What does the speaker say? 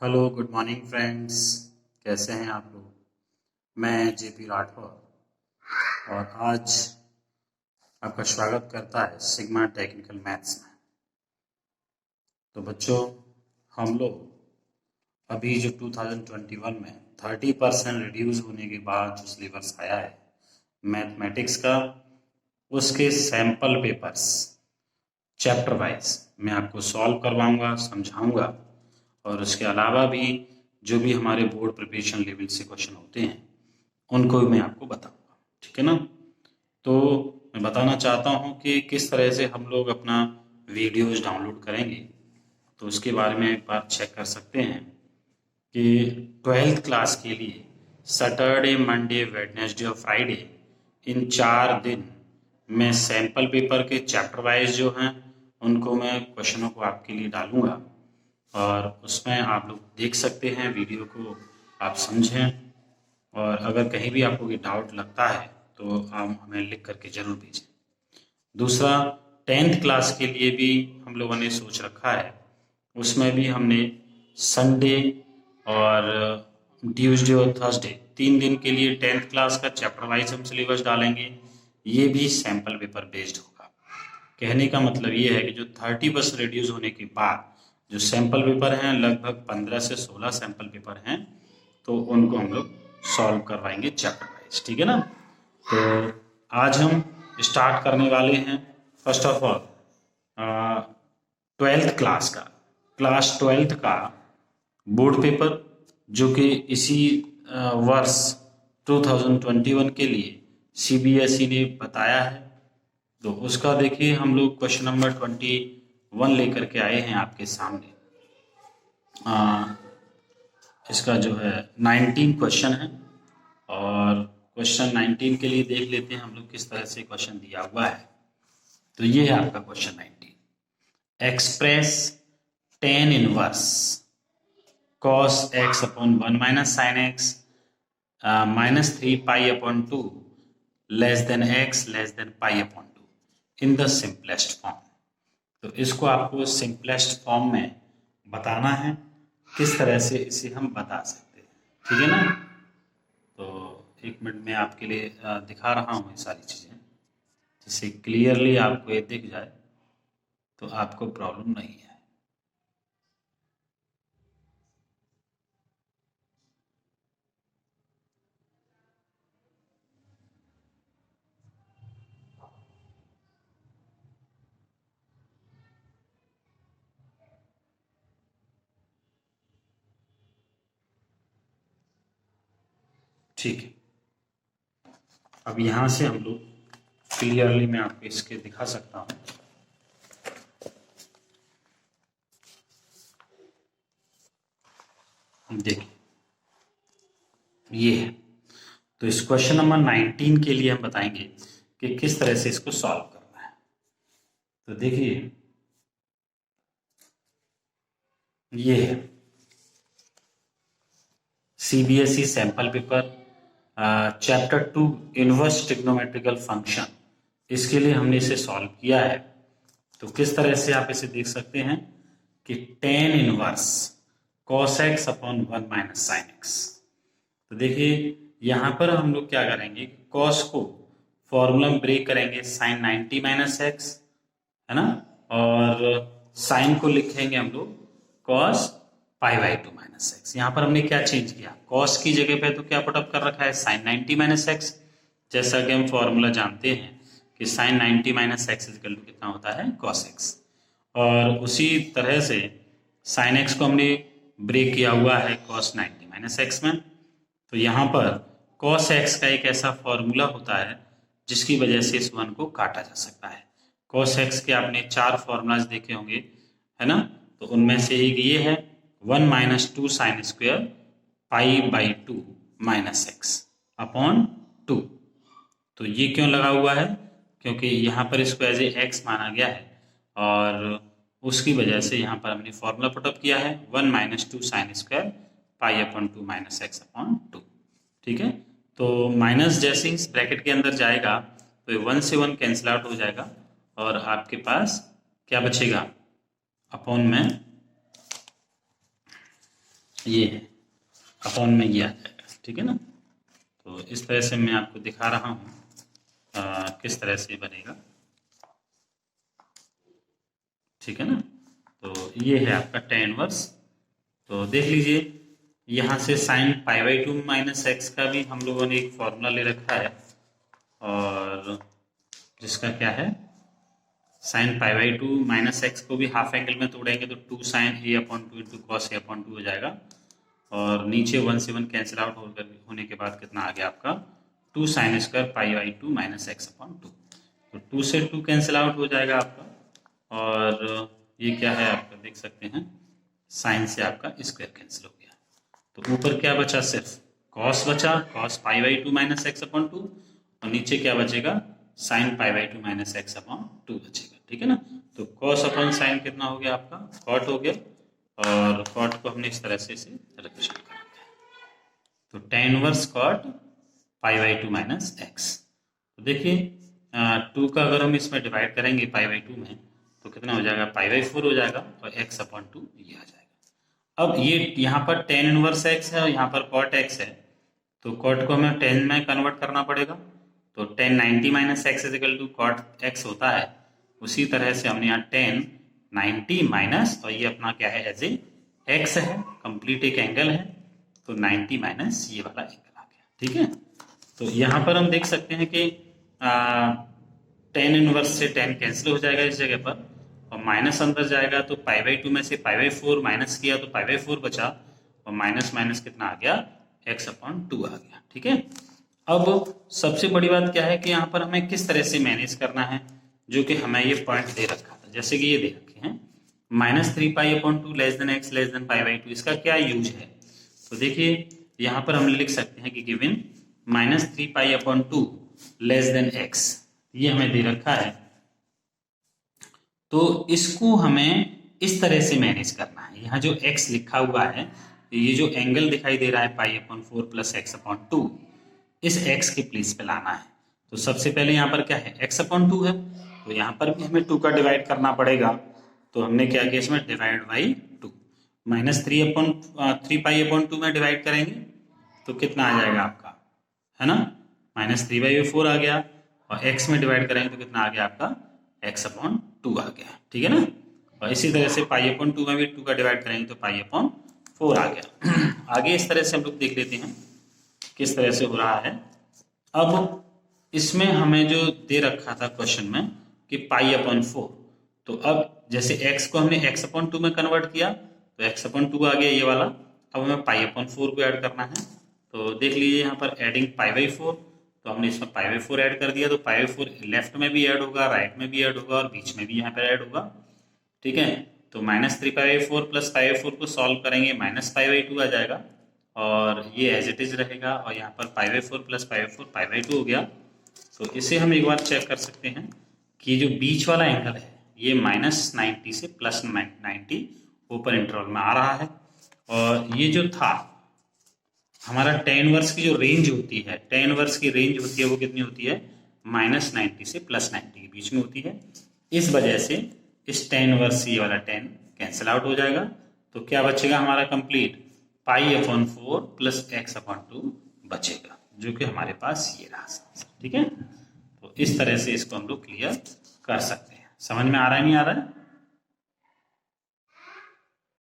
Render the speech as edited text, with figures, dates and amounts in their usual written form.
Hello good morning friends. कैसे हैं आप लोग। मैं जेपी राठौर और आज आपका स्वागत करता है सिग्मा टेक्निकल मैथ्स में। तो बच्चों, हम लोग अभी जो 2021 में 30% रिड्यूस होने के बाद जो सिलेबस आया है मैथमेटिक्स का, उसके सैम्पल पेपर्स चैप्टर वाइज मैं आपको सॉल्व करवाऊंगा, समझाऊंगा। और उसके अलावा भी जो भी हमारे बोर्ड प्रिपरेशन लेवल से क्वेश्चन होते हैं उनको भी मैं आपको बताऊंगा, ठीक है ना। तो मैं बताना चाहता हूं कि किस तरह से हम लोग अपना वीडियोज डाउनलोड करेंगे। तो उसके बारे में एक बार चेक कर सकते हैं कि 12th क्लास के लिए सैटरडे, मंडे, वेडनेसडे और फ्राइडे, इन 4 दिन में सैम्पल पेपर के चैप्टर वाइज जो हैं उनको मैं क्वेश्चनों को आपके लिए डालूंगा और उसमें आप लोग देख सकते हैं, वीडियो को आप समझें। और अगर कहीं भी आपको कोई डाउट लगता है तो आप हमें लिख करके जरूर भेजें। दूसरा, 10th क्लास के लिए भी हम लोगों ने सोच रखा है, उसमें भी हमने संडे और ट्यूसडे और थर्सडे 3 दिन के लिए 10th क्लास का चैप्टर वाइज हम सिलेबस डालेंगे। ये भी सैम्पल पेपर बेस्ड होगा। कहने का मतलब ये है कि जो 30% रिड्यूस होने के बाद जो सैम्पल पेपर हैं, लगभग 15 से 16 सैम्पल पेपर हैं, तो उनको हम लोग सॉल्व करवाएंगे चैप्टर वाइज, ठीक है ना। तो आज हम स्टार्ट करने वाले हैं first of all 12th class का, क्लास 12th का बोर्ड पेपर, जो कि इसी वर्ष 2021 के लिए सीबीएसई ने बताया है। तो उसका देखिए, हम लोग क्वेश्चन नंबर 21 लेकर के आए हैं आपके सामने। इसका जो है 19 क्वेश्चन है और क्वेश्चन 19 के लिए देख लेते हैं हम लोग किस तरह से क्वेश्चन दिया हुआ है। तो ये है आपका question 19। Express tan inverse cos x upon 1 minus sine x minus 3 pi upon 2 less than x less than pi upon 2 in the simplest form. तो इसको आपको सिंपलेस्ट फॉर्म में बताना है, किस तरह से इसे हम बता सकते हैं, ठीक है ना। तो एक मिनट में आपके लिए दिखा रहा हूँ ये सारी चीज़ें, जिससे क्लियरली आपको ये दिख जाए तो आपको प्रॉब्लम नहीं है। ठीक है, अब यहाँ से हम लोग क्लियरली मैं आपको इसके दिखा सकता हूँ। देखिए ये है। तो इस क्वेश्चन नंबर 19 के लिए हम बताएंगे कि किस तरह से इसको सॉल्व करना है। तो देखिए ये है CBSE sample paper chapter 2 inverse trigonometrical function, इसके लिए हमने इसे सॉल्व किया है। तो किस तरह से आप इसे देख सकते हैं कि tan inverse cos x upon 1 minus sine x. तो देखिए यहाँ पर हम लोग क्या करेंगे, cos को फॉर्मूला में ब्रेक करेंगे साइन 90 माइनस एक्स, है ना। और साइन को लिखेंगे हम लोग cos pi by 2 minus x. यहाँ पर हमने क्या चेंज किया, cos की जगह पे तो क्या पुटअप कर रखा है साइन 90 माइनस एक्स। जैसा कि हम फॉर्मूला जानते हैं कि sine 90 minus x equal to कितना होता है cos x। और उसी तरह से साइन एक्स को हमने ब्रेक किया हुआ है cos 90 माइनस एक्स में। तो यहाँ पर cos x का एक ऐसा फॉर्मूला होता है जिसकी वजह से इस वन को काटा जा सकता है। cos x के आपने 4 फॉर्मूलाज देखे होंगे, है ना। तो उनमें से एक ये है 1 minus 2 sine square pi by 2 minus x upon 2। तो ये क्यों लगा हुआ है, क्योंकि यहाँ पर इसको एज ए एक्स माना गया है और उसकी वजह से यहाँ पर हमने फॉर्मूला पुटअप किया है 1 minus 2 sine square pi upon 2 minus x upon 2, ठीक है। तो माइनस जैसे ही ब्रैकेट के अंदर जाएगा तो ये 1 से 1 कैंसिल आउट हो जाएगा और आपके पास क्या बचेगा, अपॉन में ये है, अपॉन में ये आ जाएगा, ठीक है ना। तो इस तरह से मैं आपको दिखा रहा हूँ किस तरह से बनेगा, ठीक है ना। तो ये है आपका tan इनवर्स। तो देख लीजिए यहाँ से sine pi by two minus x का भी हम लोगों ने एक फॉर्मूला ले रखा है, और जिसका क्या है, sine pi by two minus x को भी हाफ एंगल में तोड़ेंगे तो 2 sign A upon two into cos A upon two हो जाएगा, और नीचे 1 से 1 कैंसिल आउट होने के बाद कितना आ गया आपका, 2 sine square pi by two minus x upon two. तो 2 से 2 कैंसिल आउट हो जाएगा आपका, और ये क्या है आपका देख सकते हैं, साइन से आपका स्क्वायर कैंसिल हो गया। तो ऊपर क्या बचा, सिर्फ कॉस बचा, cos pi by two minus x upon two, और नीचे क्या बचेगा, sine pi by two minus x upon two बचेगा, ठीक है ना। तो कॉस अपॉन साइन कितना हो गया आपका, कॉट हो गया, और कॉट को हमने इस तरह से इसे रिप्रेजेंट कर दिया। तो tan inverse cot pi by two minus x. तो देखिए 2 का अगर हम इसमें डिवाइड करेंगे पाई बाई टू में तो कितना हो जाएगा, पाई बाई 4 हो जाएगा, और x अपॉन टू ये आ जाएगा। अब ये यहाँ पर tan इनवर्स x है और यहाँ पर cot x है, तो cot को हमें tan में कन्वर्ट करना पड़ेगा। तो tan 90 minus x equal to cot x होता है, उसी तरह से हमने यहाँ tan 90 माइनस, और ये अपना क्या है, एज ए एक्स है, कंप्लीट एक एंगल है, तो 90 माइनस ये वाला एंगल आ गया, ठीक है। तो यहाँ पर हम देख सकते हैं कि tan इनवर्स से tan कैंसिल हो जाएगा इस जगह पर, और माइनस अंदर जाएगा तो पाई बाई टू में से पाई बाई 4 माइनस किया तो पाई बाई 4 बचा, और माइनस माइनस कितना आ गया, x अपॉन टू आ गया, ठीक है। अब सबसे बड़ी बात क्या है कि यहाँ पर हमें किस तरह से मैनेज करना है, जो कि हमें ये पॉइंट दे रखा था, जैसे कि ये दे रखे हैं -3 pi upon two less than x less than pi by to, इसका क्या यूज है। तो देखिए यहाँ पर हम लिख सकते हैं कि given -3 pi upon two less than x, ये हमें दे रखा है। तो इसको हमें इस तरह से मैनेज करना है, यहाँ जो x लिखा हुआ है, ये जो एंगल दिखाई दे रहा है pi upon 4 plus x upon two, इस x के प्लेस पे लाना है। तो सबसे पहले यहाँ पर क्या है, x अपॉन टू है, तो यहाँ पर भी हमें 2 का डिवाइड करना पड़ेगा। तो हमने क्या किया, इसमें divide by 2, -3 pi upon two में डिवाइड करेंगे तो कितना आ जाएगा आपका, है ना, -3/4 आ गया, और x में डिवाइड करेंगे तो कितना आ गया आपका, x अपॉन टू आ गया, ठीक है ना। और इसी तरह से पाई अपॉन टू में भी 2 का डिवाइड करेंगे तो पाई अपॉन 4 आ गया। आगे इस तरह से हम लोग देख लेते हैं किस तरह से हो रहा है। अब इसमें हमें जो दे रखा था क्वेश्चन में कि पाई अपॉन 4, तो अब जैसे x को हमने x अपॉन टू में कन्वर्ट किया तो x अपॉन टू आ गया ये वाला, अब हमें पाई अपॉन 4 को ऐड करना है। तो देख लीजिए यहाँ पर एडिंग पाई बाई 4, तो हमने इसमें पाई बाई 4 ऐड कर दिया, तो पाई बाई 4 लेफ्ट में भी ऐड होगा, राइट में भी ऐड होगा, और बीच में भी यहाँ पर ऐड होगा, ठीक है। तो -3/4 प्लस पाई/4 को सॉल्व करेंगे, -पाई/2 आ जाएगा, और ये एज इट इज रहेगा, और यहाँ पर पाई/4 प्लस पाई/4 पाई/2 हो गया। तो इसे हम एक बार चेक कर सकते हैं कि जो बीच वाला एंगल है ये -90 से +90 ऊपर इंटरवल में आ रहा है, और ये जो था हमारा tan इनवर्स की जो रेंज होती है, tan इनवर्स की रेंज होती है वो कितनी होती है, -90 से +90 के बीच में होती है। इस वजह से इस tan इनवर्स ये वाला tan कैंसिल आउट हो जाएगा, तो क्या बचेगा हमारा complete, pi upon 4 plus x upon 2 बचेगा, जो कि हमारे पास ये रहा, ठीक है। तो इस तरह से इसको हम लोग क्लियर कर सकते हैं। समझ में आ रहा है, नहीं आ रहा है?